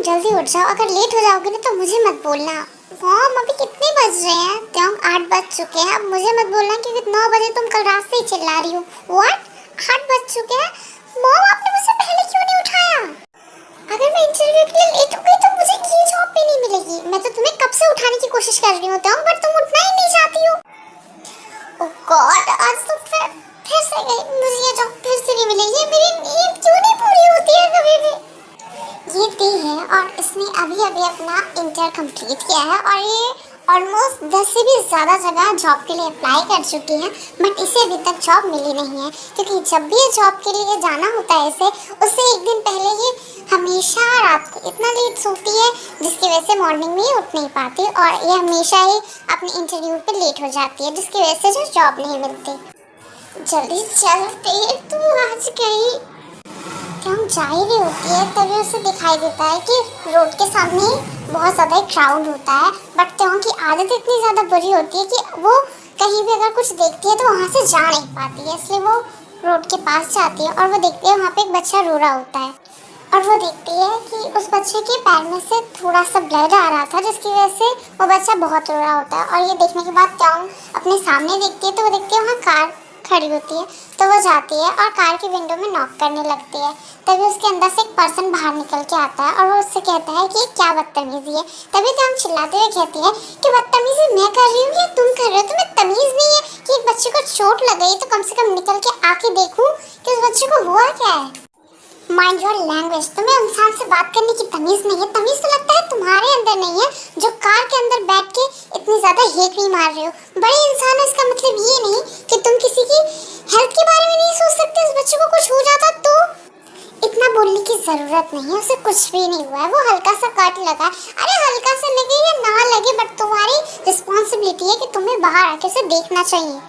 जल्दी उठ जाओ, अगर लेट हो जाओगे ना तो मुझे मत बोलना। मॉम अभी कितने बज रहे हैं? त्योंग 8 बज चुके हैं, अब मुझे मत बोलना क्योंकि 9 बजे तुम कल रात से ही चिल्ला रही हो। व्हाट? 8 बज चुके हैं? मॉम आपने मुझे पहले क्यों नहीं उठाया? अगर मैं इंटरव्यू के लिए लेट हो गई तो मुझे ये जॉब भी नहीं मिलेगी। मैं तो तुम्हें कब से उठाने की कोशिश कर रही हूँ त्योंग, बट तुम उठना ही नहीं चाहती हो। ओह गॉड, आज तो फिर से गई, मुझे ये जॉब फिर से नहीं मिलेगी। मेरी नींद क्यों नहीं पूरी होती है कभी भी? ये दी है और इसने अभी अभी अपना इंटर कंप्लीट किया है और ये ऑलमोस्ट 10 से भी ज़्यादा जगह जॉब के लिए अप्लाई कर चुकी है, बट इसे अभी तक जॉब मिली नहीं है क्योंकि जब भी ये जॉब के लिए जाना होता है इसे, उससे एक दिन पहले ये हमेशा रात को इतना लेट सोती है जिसकी वजह से मॉर्निंग में ही उठ नहीं पाती और ये हमेशा ही अपने इंटरव्यू पे लेट हो जाती है जिसकी वजह से जो जॉब नहीं मिलती। जल्दी चलते, तू आज गई। हम जा ही रही होती है तभी उसे दिखाई देता है कि रोड के सामने बहुत ज़्यादा क्राउड होता है, बट त्यों की आदत इतनी ज़्यादा बुरी होती है कि वो कहीं भी अगर कुछ देखती है तो वहाँ से जा नहीं पाती है, इसलिए वो रोड के पास जाती है और वो देखती है वहाँ पे एक बच्चा रो रहा होता है और वो देखती है कि उस बच्चे के पैर में से थोड़ा सा ब्लड आ रहा था जिसकी वजह से वो बच्चा बहुत रो रहा होता है। और ये देखने के बाद त्यों अपने सामने देखती है तो वो देखती है वहाँ कार खड़ी होती है, तो वो जाती है और कार की विंडो में नॉक करने लगती है। तभी उसके अंदर से एक पर्सन बाहर निकल के आता है और वो उससे कहता है कि क्या बदतमीजी है। तभी तो हम चिल्लाते हुए कहती है कि बदतमीजी मैं कर रही हूँ या तुम कर रहे हो? तुम्हें तमीज नहीं है कि एक बच्चे को चोट लग गई तो कम से कम निकल के आके देखूं कि उस बच्चे को हुआ क्या है। माइंड योर लैंग्वेज, तुम्हें इंसान से बात करने की तमीज नहीं है। तमीज तो लगता है तुम्हारे अंदर नहीं है जो कार के अंदर बैठ के इतनी ज्यादा हेकड़ी मार रहे हो। बड़े इंसान हो इसका मतलब ये नहीं कि तुम किसी की हेल्थ के बारे में नहीं सोच सकते। उस बच्चे को कुछ हो जाता तो इतना बोलने की जरूरत नहीं है, उसे कुछ भी नहीं हुआ है, वो हल्का सा कट लगा। अरे हल्का सा लगे या ना लगे, बट तुम्हारी रिस्पॉन्सिबिलिटी है कि तुम्हें बाहर आके उसे देखना चाहिए।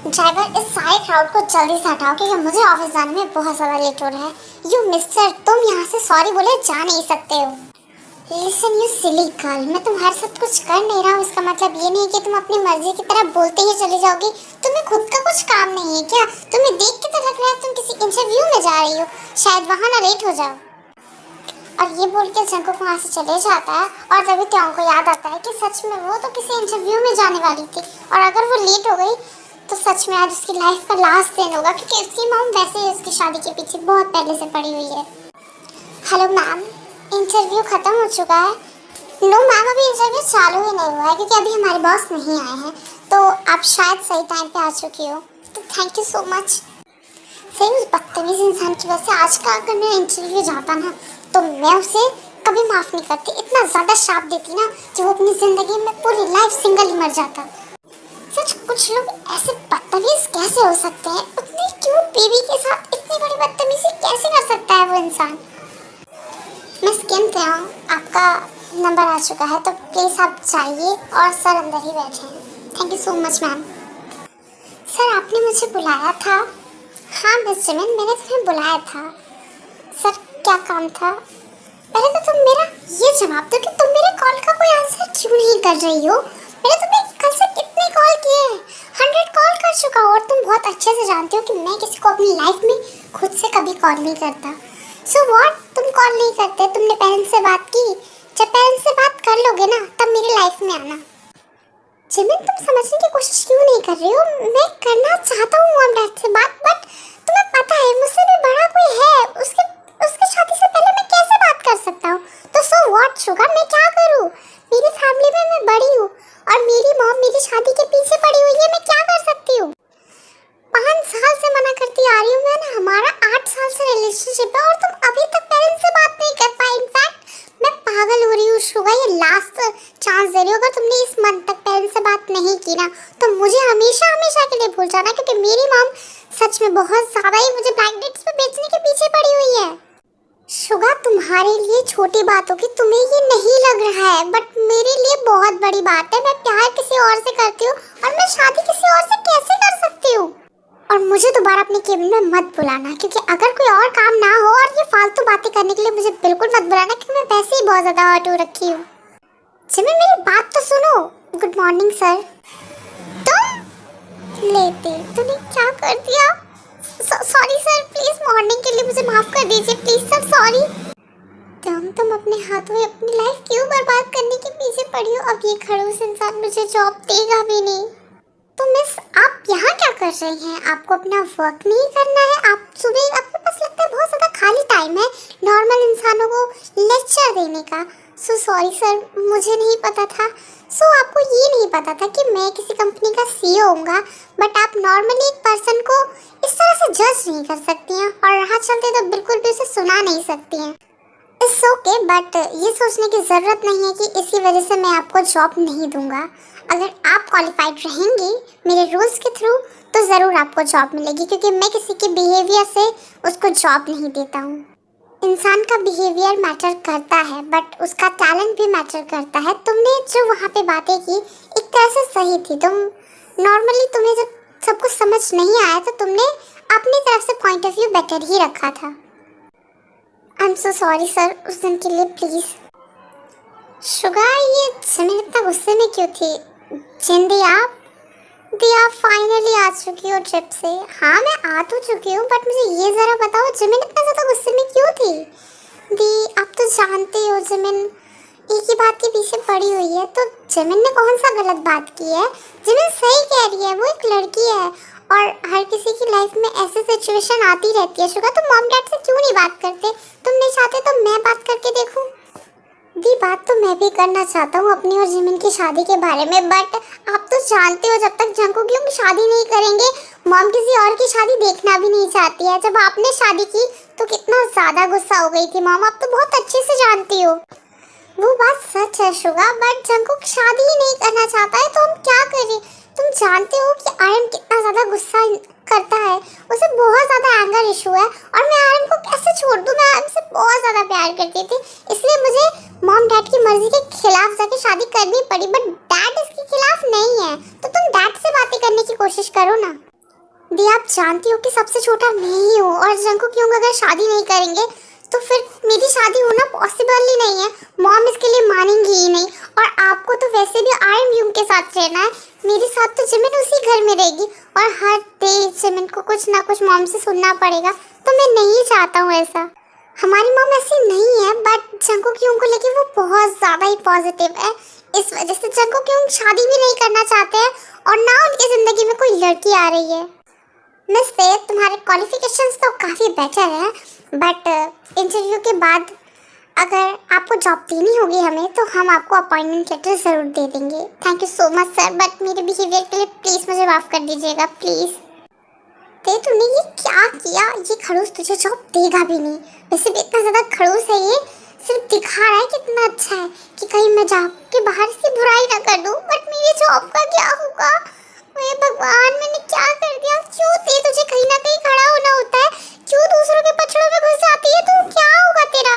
ड्राइवर इस सारे क्राउड को जल्दी से हटाओ क्योंकि मुझे ऑफिस जाने में बहुत ज़्यादा लेट हो रहा है। यू मिस्टर, तुम यहाँ से सॉरी बोले जा नहीं सकते हो। लिसन यू सिली गर्ल, मैं तुम्हारे साथ कुछ कर नहीं रहा हूँ, इसका मतलब ये नहीं कि तुम अपनी मर्जी की तरह बोलते ही चली जाओगी। तुम्हें खुद का कुछ काम नहीं है क्या? तुम्हें देख के तो लग रहा है तुम किसी इंटरव्यू में जा रही हो, शायद वहाँ ना लेट हो जाओ। और ये बोल के जंकुक वहाँ से चले जाता है और तभी त्यों को याद आता है कि सच में वो तो किसी इंटरव्यू में जाने वाली थी और अगर वो लेट हो गई तो सच में आज उसकी लाइफ का लास्ट दिन होगा क्योंकि उसकी मॉम वैसे ही उसकी शादी के पीछे बहुत पहले से पड़ी हुई है। हेलो मैम, इंटरव्यू खत्म हो चुका है। नो मैम, अभी इंटरव्यू चालू ही नहीं हुआ है क्योंकि अभी हमारे बॉस नहीं आए हैं, तो आप शायद सही टाइम पे आ चुकी हो, तो थैंक यू सो मच। सही उस बदतमीज इंसान की वजह से आज का अगर मैं इंटरव्यू जाता ना तो मैं उसे कभी माफ़ नहीं करती, इतना ज़्यादा श्राप देती ना कि वो अपनी ज़िंदगी में पूरी लाइफ सिंगल ही मर जाता। सच कुछ लोग ऐसे बदतमीज कैसे हो सकते हैं? उतनी क्यूट बेबी के साथ इतनी बड़ी बदतमीजी कैसे कर सकता है वो इंसान? मैं स्किन पे हूँ, आपका नंबर आ चुका है तो प्लीज़ आप जाइए और सर अंदर ही बैठे हैं। Thank you so much ma'am. Sir आपने मुझे बुलाया था? हाँ मिस जिमिन, मैंने तुम्हें बुलाया था। सर क्या काम था? पहले तो तुम मेरा ये जवाब दो कि तुम मेरे कॉल का कोई आंसर क्यों नहीं कर रही हो? मैंने तुम्हें कल से कितने कॉल किए हैं, 100 कॉल कर चुका हूँ और तुम बहुत अच्छे से जानती हो कि मैं किसी को अपनी लाइफ में खुद से कभी कॉल नहीं करता। सो व्हाट, तुम कॉल नहीं करते? तुमने पेरेंट्स से बात की? जब पेरेंट्स से बात कर लोगे ना तब मेरी लाइफ में आना। जिमिन तुम समझने की कोशिश क्यों नहीं कर रही हो? मैं करना चाहता हूँ मॉम डैड से बात, बट तुम्हें पता है मुझसे भी बड़ा कोई है, उसके शादी से पहले मैं कैसे बात कर सकता हूँ? तो सो व्हाट शुगर, मैं क्या करूँ? मेरी फैमिली में मैं बड़ी हूँ और मेरी मॉम मेरी शादी के पीछे पड़ी हुई है, मैं क्या कर सकती हूँ? 5 साल से मना करती आ रही हूँ मैं ना, हमारा 8 साल से रिलेशनशिप है और तुम अभी तक पेरेंट्स से बात नहीं कर पाई। इनफैक्ट मैं पागल हो रही हूँ शुगर, ये लास्ट चांस दे रही हूँ। अगर तुमने इस मंथ तक पेरेंट्स से बात नहीं की ना तो मुझे हमेशा हमेशा के लिए भूल जाना क्योंकि मेरी मॉम सच में बहुत ज़्यादा ही मुझे ब्लैक डेट्स पे बेचने के पीछे पड़ी हुई है। शुगा तुम्हारे लिए छोटी बात होगी, तुम्हें ये नहीं लग रहा है, बट मेरे लिए बहुत बड़ी बात है। मैं प्यार किसी और से करती हूँ और मैं शादी किसी और से कैसे कर सकती हूँ? और मुझे दोबारा अपने केबिन में मत बुलाना क्योंकि अगर कोई और काम ना हो और ये फालतू बातें करने के लिए मुझे बिल्कुल मत बुलाना क्योंकि मैं वैसे ही बहुत ज़्यादा हर्ट हो रखी हूँ। जिमिन मेरी बात तो सुनो। Good morning sir. तुम लेते तूने क्या कर दिया? सॉरी सर, प्लीज मॉर्निंग के लिए मुझे माफ कर दीजिए, प्लीज सर, सॉरी। तुम अपने हाथों में अपनी लाइफ क्यों बर्बाद करने के पीछे पड़ी हो? अब ये खड़ूस इंसान मुझे जॉब देगा भी नहीं। तो मिस, आप यहाँ क्या कर रही हैं? आपको अपना वर्क नहीं करना है? आप सुबह, आपके पास लगता है बहुत ज़्यादा खाली टाइम है नॉर्मल इंसानों को लेक्चर देने का। सो सॉरी सर, मुझे नहीं पता था। सो आपको ये नहीं पता था कि मैं किसी कंपनी का सीईओ होऊंगा, बट आप नॉर्मली एक पर्सन को इस तरह से जज नहीं कर सकती हैं और राह चलते तो बिल्कुल भी उसे सुना नहीं सकती हैं। इट्स ओके, बट ये सोचने की ज़रूरत नहीं है कि इसी वजह से मैं आपको जॉब नहीं दूंगा। अगर आप क्वालिफाइड रहेंगी मेरे रूल्स के थ्रू तो ज़रूर आपको जॉब मिलेगी, क्योंकि मैं किसी के बिहेवियर से उसको जॉब नहीं देता हूँ। इंसान का बिहेवियर मैटर करता है, बट उसका टैलेंट भी मैटर करता है। तुमने जो वहाँ पे बातें की एक तरह से सही थी। तुम नॉर्मली, तुम्हें जब सब कुछ समझ नहीं आया तो तुमने अपनी तरफ से पॉइंट ऑफ व्यू बेटर ही रखा था। I am so sorry sir उस दिन के लिए, प्लीज़। शुगर, ये जिमिन इतना गुस्से में क्यों थी? जिंदी आप फाइनली आ चुकी हो ट्रिप से। हाँ, मैं आ तो चुकी हूँ, बट मुझे ये ज़रा बताओ जिमिन इतना ज़्यादा गुस्से में क्यों थी? आप तो जानते हो जिमिन एक ही बात के पीछे पड़ी हुई है। तो जिमिन ने कौन सा गलत बात की है? जिमिन सही कह रही है, वो एक लड़की है और हर किसी की लाइफ में ऐसी सिचुएशन आती रहती है। शुगर, तुम मॉम डैड से क्यों नहीं बात करते? तुम नहीं चाहते तो मैं बात करके देखूं? दी, बात तो मैं भी करना चाहता हूँ अपनी और जिमिन की शादी के बारे में, बट आप तो जानते हो जब तक जंकुक की शादी नहीं करेंगे मॉम किसी और की शादी देखना भी नहीं चाहती है। जब आपने शादी की तो कितना ज़्यादा गुस्सा हो गई थी मॉम, आप तो बहुत अच्छे से जानती हो। वो बात सच है शुगा, बट जंकुक शादी ही नहीं करना चाहता है तो हम क्या करें? तुम जानते हो कि आर्यन कितना ज़्यादा गुस्सा करता है, उसे बहुत ज़्यादा एंगर इशू है और मैं आर्यन को कैसे छोड़ दूँ? मैं आर्यन से बहुत ज़्यादा प्यार करती थी, इसलिए मुझे मॉम डैड की मर्जी के खिलाफ जाके शादी करनी पड़ी, बट डैड इसके खिलाफ नहीं है। तो तुम डैड से बातें करने की कोशिश करो ना। दी, आप जानती हो कि सबसे छोटा मैं ही हूँ और जंकुक की अगर शादी नहीं करेंगे तो फिर मेरी शादी होना पॉसिबल ही नहीं है। मॉम इसके लिए मानेंगी ही नहीं और आपको तो वैसे भी आर्यन यूम के साथ रहना है, मेरे साथ तो जिमिन उसी घर में रहेगी और हर डे जिमिन को कुछ ना कुछ मॉम से सुनना पड़ेगा। तो मैं नहीं चाहता हूँ ऐसा। हमारी मॉम ऐसी नहीं है, बट जंकुक यूम को लेके वो बहुत ज़्यादा ही पॉजिटिव है। इस वजह से जंकुक यूम शादी भी नहीं करना चाहते हैं और ना उनकी ज़िंदगी में कोई लड़की आ रही है। मिस से तुम्हारे क्वालिफिकेशंस तो काफ़ी बेटर है, बट इंटरव्यू के बाद अगर आपको जॉब देनी होगी हमें तो हम आपको अपॉइंटमेंट लेटर ज़रूर दे देंगे। Thank you so much sir, but मेरे बिहेवियर के लिए प्लीज़ मुझे माफ़ कर दीजिएगा, प्लीज़। ते तुमने ये क्या किया? ये खड़ूस तुझे जॉब देगा भी नहीं। वैसे भी इतना ज़्यादा खड़ूस है, ये सिर्फ दिखा रहा है कितना अच्छा है कि कहीं मैं जाके बाहर से बुराई ना कर दूँ, बट मेरी जॉब का क्या होगा? मैं भगवान, मैंने क्या कर दिया? क्यों ते तुझे कहीं ना कहीं खड़ा होना होता है? क्यों दूसरों के पछड़ों में घुस जाती है? तो क्या होगा तेरा?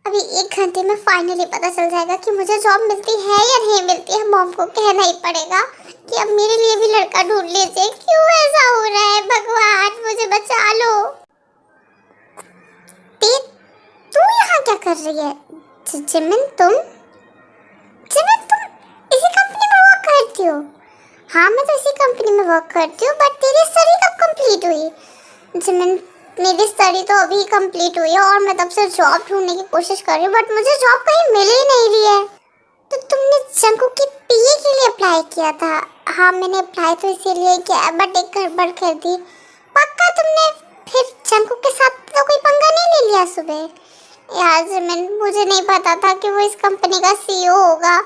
अभी 1 घंटे में फाइनली पता चल जाएगा कि मुझे जॉब मिलती है या नहीं मिलती है। मॉम को कहना ही पड़ेगा कि अब मेरे लिए भी लड़का ढूंढ लीजिए। क्यों ऐसा हो रहा है? भगवान मुझे बचा लो। तू यहाँ क्या कर रही है? जिमिन तुम इसी कंपनी में वर्क करती हो? हाँ, मैं तो इसी कंपनी में वर्क करती हूँ, बट तेरी स्टडी कब कंप्लीट हुई? जिमिन, मेरी स्टडी तो अभी कंप्लीट हुई है और मैं तब से जॉब ढूंढने की कोशिश कर रही हूँ, बट मुझे जॉब कहीं मिल ही नहीं रही है। तो तुमने जंकुक की पीए के लिए अप्लाई किया था? हाँ, मैंने अप्लाई तो इसीलिए किया, बट एक गड़बड़ कर दी। पक्का तुमने फिर जंकुक के साथ तो कोई पंगा नहीं ले लिया सुबह? यार जिमिन, मुझे नहीं पता था कि वो इस कंपनी का सीईओ होगा।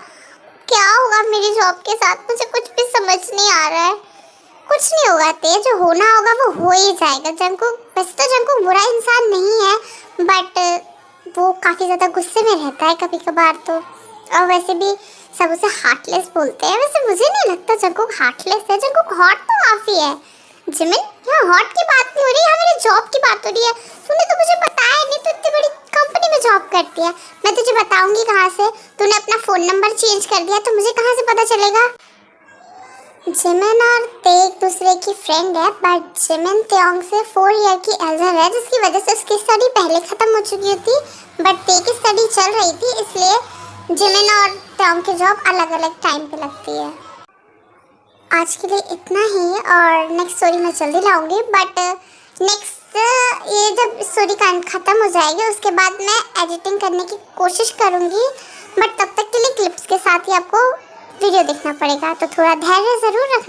क्या होगा मेरी जॉब के साथ? मुझे कुछ भी समझ नहीं आ रहा है। कुछ नहीं होगा ते, जो होना होगा वो हो ही जाएगा। जंकुक, वैसे तो जंकुक बुरा इंसान नहीं है, बट वो काफ़ी ज़्यादा गुस्से में रहता है कभी कभार तो, और वैसे भी सब उसे हार्टलेस बोलते हैं। वैसे मुझे नहीं लगता जंकुक हार्टलेस है, जंकुक हॉट तो काफ़ी है। जिमिन, यहाँ हॉट की बात नहीं हो रही, यहाँ मेरी जॉब की बात हो रही है। तूने तो मुझे बताया नहीं, तो इतनी बड़ी कंपनी में जॉब करती है, मैं तुझे बताऊंगी कहाँ से? तूने अपना फ़ोन नंबर चेंज कर दिया तो मुझे कहाँ से पता चलेगा? जिमिन और ते एक दूसरे की फ्रेंड है, बट जिमिन तेओंग से 4 ईयर की एल्डर है, जिसकी वजह से उसकी स्टडी पहले ख़त्म हो चुकी थी, बट ते की स्टडी चल रही थी, इसलिए जिमिन और तेओंग की जॉब अलग अलग टाइम पे लगती है। आज के लिए इतना ही और नेक्स्ट स्टोरी मैं जल्दी लाऊंगी, बट नेक्स्ट ये जब स्टोरी ख़त्म हो जाएगी उसके बाद मैं एडिटिंग करने की कोशिश करूँगी, बट तब तक के लिए क्लिप्स के साथ ही आपको वीडियो देखना पड़ेगा, तो थोड़ा धैर्य ज़रूर रखना।